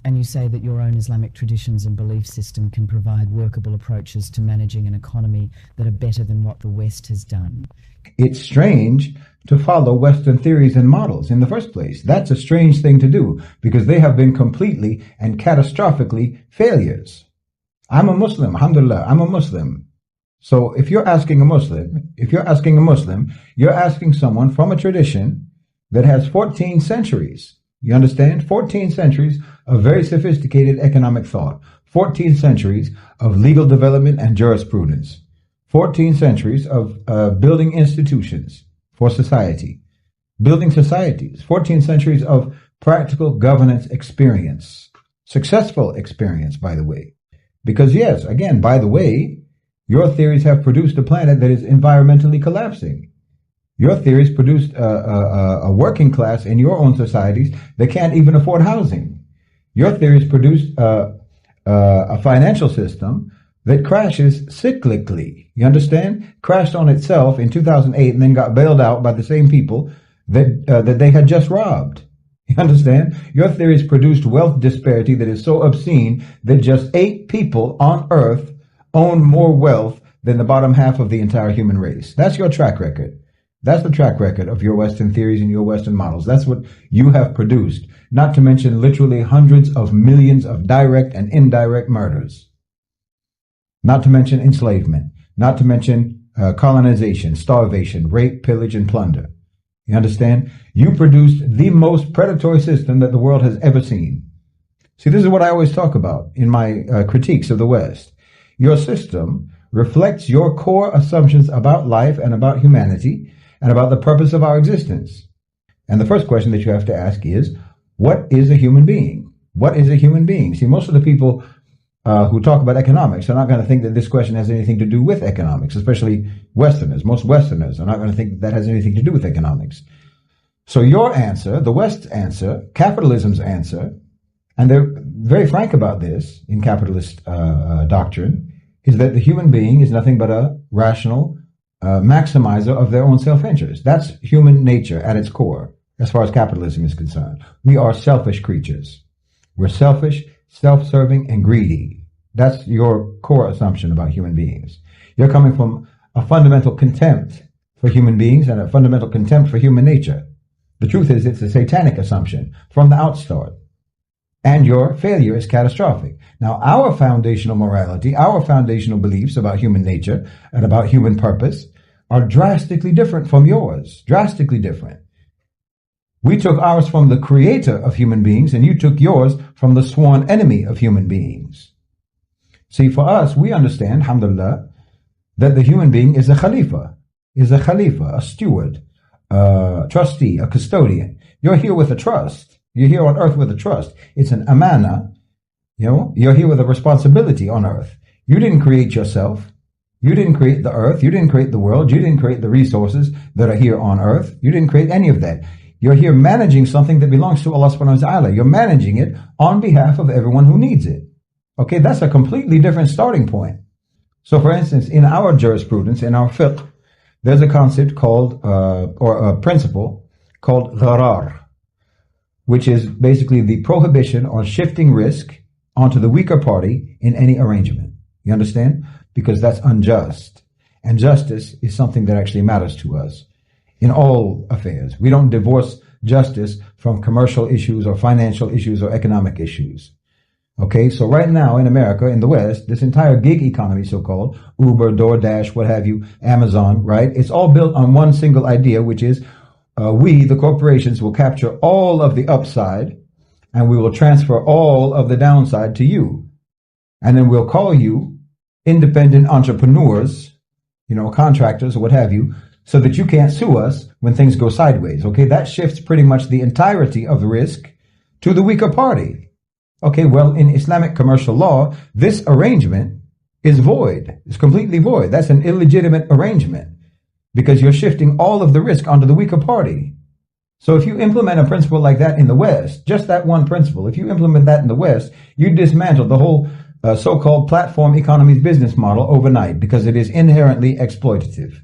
And you say that your own Islamic traditions and belief system can provide workable approaches to managing an economy that are better than what the West has done. It's strange to follow Western theories and models in the first place. That's a strange thing to do because they have been completely and catastrophically failures. I'm a Muslim, alhamdulillah, I'm a Muslim. So if you're asking a Muslim, you're asking someone from a tradition that has 14 centuries. You understand? 14 centuries of very sophisticated economic thought. 14 centuries of legal development and jurisprudence. 14 centuries of building institutions for society. Building societies. 14 centuries of practical governance experience. Successful experience, by the way. Because yes, again, by the way, your theories have produced a planet that is environmentally collapsing. Your theories produced a working class in your own societies that can't even afford housing. Your theories produced a financial system that crashes cyclically. You understand? Crashed on itself in 2008 and then got bailed out by the same people that they had just robbed. You understand? Your theories produced wealth disparity that is so obscene that just 8 people on Earth own more wealth than the bottom half of the entire human race. That's your track record. That's the track record of your Western theories and your Western models. That's what you have produced, not to mention literally hundreds of millions of direct and indirect murders. Not to mention enslavement, not to mention colonization, starvation, rape, pillage, and plunder. You understand? You produced the most predatory system that the world has ever seen. See, this is what I always talk about in my critiques of the West. Your system reflects your core assumptions about life and about humanity and about the purpose of our existence. And the first question that you have to ask is, what is a human being? What is a human being? See, most of the people who talk about economics are not going to think that this question has anything to do with economics, especially Westerners. Most Westerners are not going to think that has anything to do with economics. So your answer, the West's answer, capitalism's answer, and they're very frank about this in capitalist doctrine, is that the human being is nothing but a rational maximizer of their own self-interest. That's human nature at its core, as far as capitalism is concerned. We are selfish creatures. We're selfish, self-serving, and greedy. That's your core assumption about human beings. You're coming from a fundamental contempt for human beings and a fundamental contempt for human nature. The truth is, it's a satanic assumption from the outstart. And your failure is catastrophic. Now, our foundational morality, our foundational beliefs about human nature and about human purpose are drastically different from yours. Drastically different. We took ours from the creator of human beings, and you took yours from the sworn enemy of human beings. See, for us, we understand, alhamdulillah, that the human being is a khalifa, a steward, a trustee, a custodian. You're here with a trust. You're here on earth with a trust. It's an amana. You're here with a responsibility on earth. You didn't create yourself. You didn't create the earth. You didn't create the world. You didn't create the resources that are here on earth. You didn't create any of that. You're here managing something that belongs to Allah subhanahu wa ta'ala. You're managing it on behalf of everyone who needs it. Okay, that's a completely different starting point. So for instance, in our jurisprudence, in our fiqh, there's a concept called, or a principle called gharar, which is basically the prohibition on shifting risk onto the weaker party in any arrangement. You understand? Because that's unjust. And justice is something that actually matters to us in all affairs. We don't divorce justice from commercial issues or financial issues or economic issues. Okay, so right now in America, in the West, this entire gig economy, so-called, Uber, DoorDash, what have you, Amazon, right? It's all built on one single idea, which is we, the corporations, will capture all of the upside and we will transfer all of the downside to you. And then we'll call you independent entrepreneurs, contractors or what have you, so that you can't sue us when things go sideways. Okay, that shifts pretty much the entirety of the risk to the weaker party. Okay, well, in Islamic commercial law, this arrangement is void. It's completely void. That's an illegitimate arrangement because you're shifting all of the risk onto the weaker party. So if you implement a principle like that in the West, just that one principle, if you implement that in the West, you dismantle the whole so-called platform economy's business model overnight because it is inherently exploitative.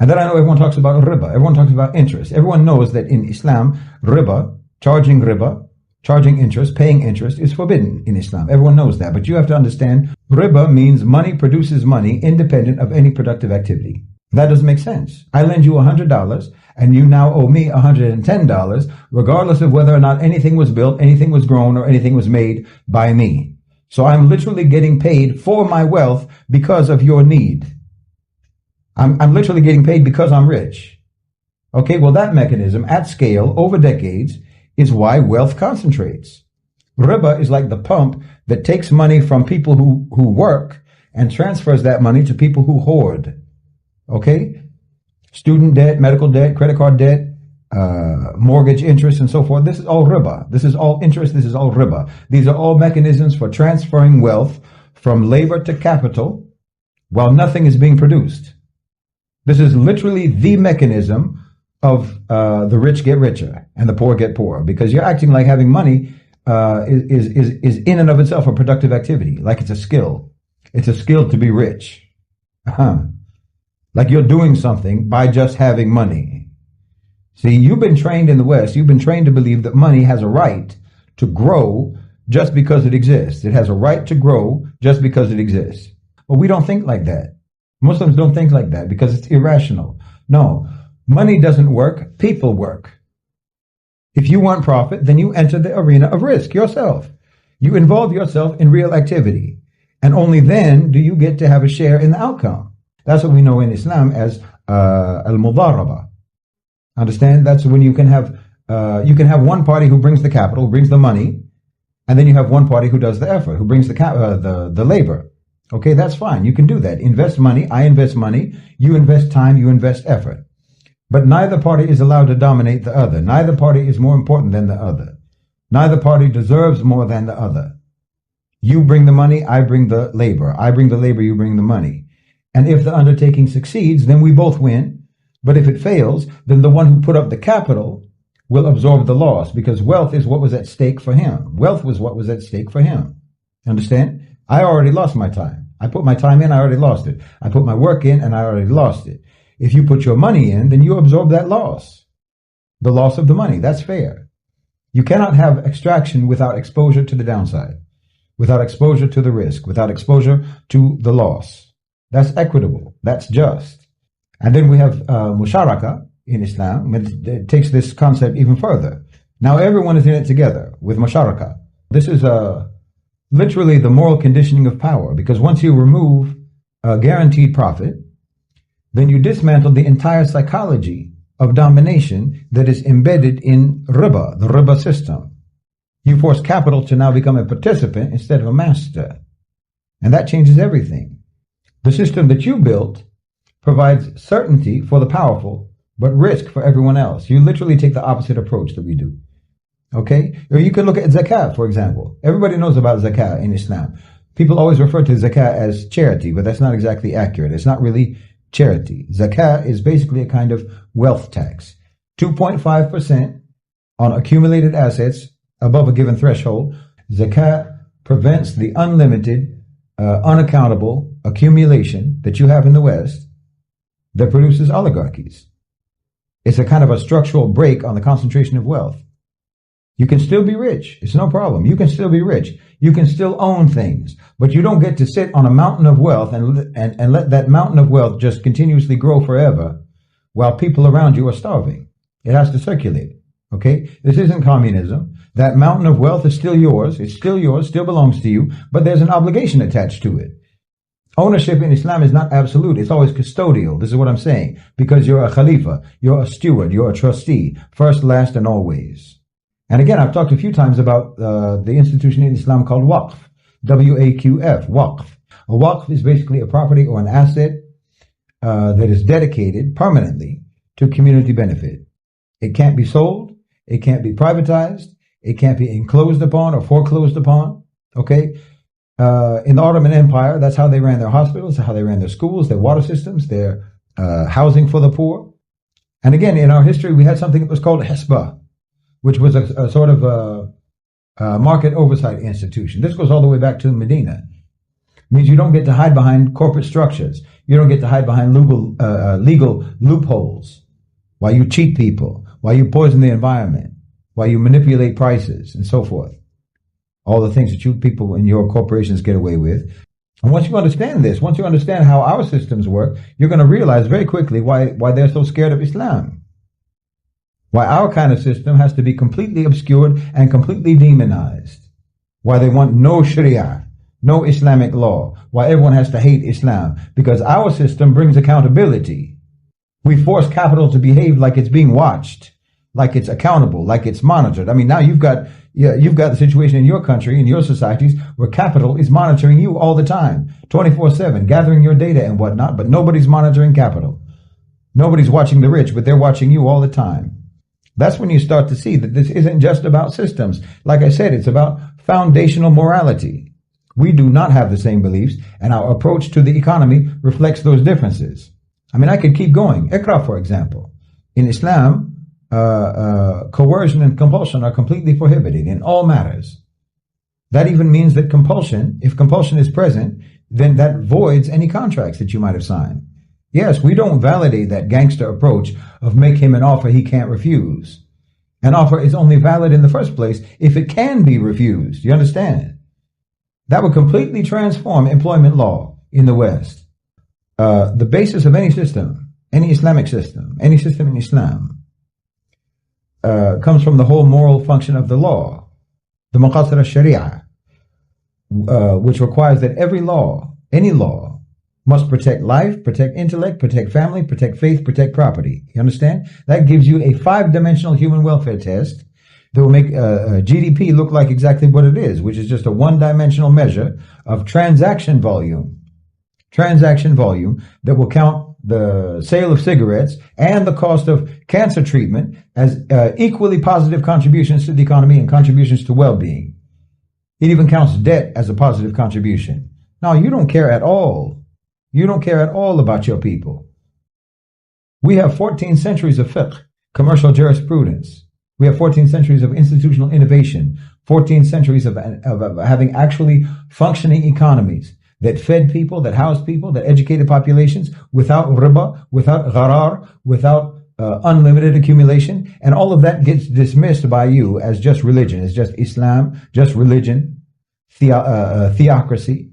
And then I know everyone talks about riba. Everyone talks about interest. Everyone knows that in Islam, riba, charging riba, charging interest, paying interest is forbidden in Islam. Everyone knows that. But you have to understand, riba means money produces money independent of any productive activity. That doesn't make sense. I lend you $100 and you now owe me $110, regardless of whether or not anything was built, anything was grown, or anything was made by me. So I'm literally getting paid for my wealth because of your need. I'm literally getting paid because I'm rich. Okay, well, that mechanism at scale over decades is why wealth concentrates. Riba is like the pump that takes money from people who work and transfers that money to people who hoard. Okay? Student debt, medical debt, credit card debt, mortgage interest, and so forth. This is all riba. This is all interest. This is all riba. These are all mechanisms for transferring wealth from labor to capital while nothing is being produced. This is literally the mechanism of the rich get richer and the poor get poorer, because you're acting like having money is in and of itself a productive activity, like it's a skill. It's a skill to be rich. Like you're doing something by just having money. See, you've been trained in the West, you've been trained to believe that money has a right to grow just because it exists. It has a right to grow just because it exists. But we don't think like that. Muslims don't think like that because it's irrational. No, money doesn't work, people work. If you want profit, then you enter the arena of risk yourself. You involve yourself in real activity. And only then do you get to have a share in the outcome. That's what we know in Islam as al-mudaraba. Understand? That's when you can have one party who brings the capital, brings the money, and then you have one party who does the effort, who brings the labor. Okay, that's fine. You can do that. Invest money, I invest money, you invest time, you invest effort. But neither party is allowed to dominate the other. Neither party is more important than the other. Neither party deserves more than the other. You bring the money, I bring the labor. I bring the labor, you bring the money. And if the undertaking succeeds, then we both win. But if it fails, then the one who put up the capital will absorb the loss, because wealth is what was at stake for him. Wealth was what was at stake for him. Understand? I already lost my time. I put my time in, I already lost it. I put my work in, and I already lost it. If you put your money in, then you absorb that loss. The loss of the money. That's fair. You cannot have extraction without exposure to the downside, without exposure to the risk, without exposure to the loss. That's equitable. That's just. And then we have musharaka in Islam. It takes this concept even further. Now everyone is in it together with musharaka. This is literally the moral conditioning of power, because once you remove a guaranteed profit, then you dismantle the entire psychology of domination that is embedded in riba, the riba system. You force capital to now become a participant instead of a master. And that changes everything. The system that you built provides certainty for the powerful, but risk for everyone else. You literally take the opposite approach that we do. Okay? Or you can look at zakat, for example. Everybody knows about zakat in Islam. People always refer to zakat as charity, but that's not exactly accurate. It's not really charity. Zakat is basically a kind of wealth tax. 2.5% on accumulated assets above a given threshold. Zakat prevents the unlimited, unaccountable accumulation that you have in the West that produces oligarchies. It's a kind of a structural break on the concentration of wealth. You can still be rich. It's no problem. You can still be rich. You can still own things, but you don't get to sit on a mountain of wealth and let that mountain of wealth just continuously grow forever while people around you are starving. It has to circulate. Okay? This isn't communism. That mountain of wealth is still yours. It's still yours, still belongs to you, but there's an obligation attached to it. Ownership in Islam is not absolute. It's always custodial. This is what I'm saying. Because you're a khalifa, you're a steward, you're a trustee, first, last, and always. And again, I've talked a few times about the institution in Islam called waqf, W-A-Q-F, waqf. A waqf is basically a property or an asset that is dedicated permanently to community benefit. It can't be sold, it can't be privatized, it can't be enclosed upon or foreclosed upon. Okay? In the Ottoman Empire, that's how they ran their hospitals, how they ran their schools, their water systems, their housing for the poor. And again, in our history, we had something that was called Hisbah, which was a sort of a market oversight institution. This goes all the way back to Medina. It means you don't get to hide behind corporate structures. You don't get to hide behind legal loopholes while you cheat people, while you poison the environment. while you manipulate prices and so forth. All the things that you people in your corporations get away with. And once you understand this, once you understand how our systems work, you're going to realize very quickly why they're so scared of Islam. Why our kind of system has to be completely obscured and completely demonized. Why they want no Sharia, no Islamic law. Why everyone has to hate Islam. Because our system brings accountability. We force capital to behave like it's being watched, like it's accountable, like it's monitored. I mean, now you've got the situation in your country, in your societies, where capital is monitoring you all the time, 24/7, gathering your data and whatnot, but nobody's monitoring capital. Nobody's watching the rich, but they're watching you all the time. That's when you start to see that this isn't just about systems. Like I said, it's about foundational morality. We do not have the same beliefs, and our approach to the economy reflects those differences. I mean, I could keep going. Iqra, for example. In Islam, coercion and compulsion are completely prohibited in all matters. That even means that compulsion, if compulsion is present, then that voids any contracts that you might have signed. Yes, we don't validate that gangster approach of make him an offer he can't refuse. An offer is only valid in the first place if it can be refused. You understand? That would completely transform employment law in the West. The basis of any system, any Islamic system, any system in Islam, comes from the whole moral function of the law, the maqasid al-sharia, which requires that every law, any law, must protect life, protect intellect, protect family, protect faith, protect property. You understand? That gives you a 5-dimensional human welfare test that will make GDP look like exactly what it is, which is just a 1-dimensional measure of transaction volume. Transaction volume that will count the sale of cigarettes and the cost of cancer treatment as equally positive contributions to the economy and contributions to well-being. It even counts debt as a positive contribution. Now, you don't care at all. You don't care at all about your people. We have 14 centuries of fiqh, commercial jurisprudence. We have 14 centuries of institutional innovation, 14 centuries of having actually functioning economies that fed people, that housed people, that educated populations without riba, without gharar, without unlimited accumulation. And all of that gets dismissed by you as just religion, as just Islam, just religion, theocracy.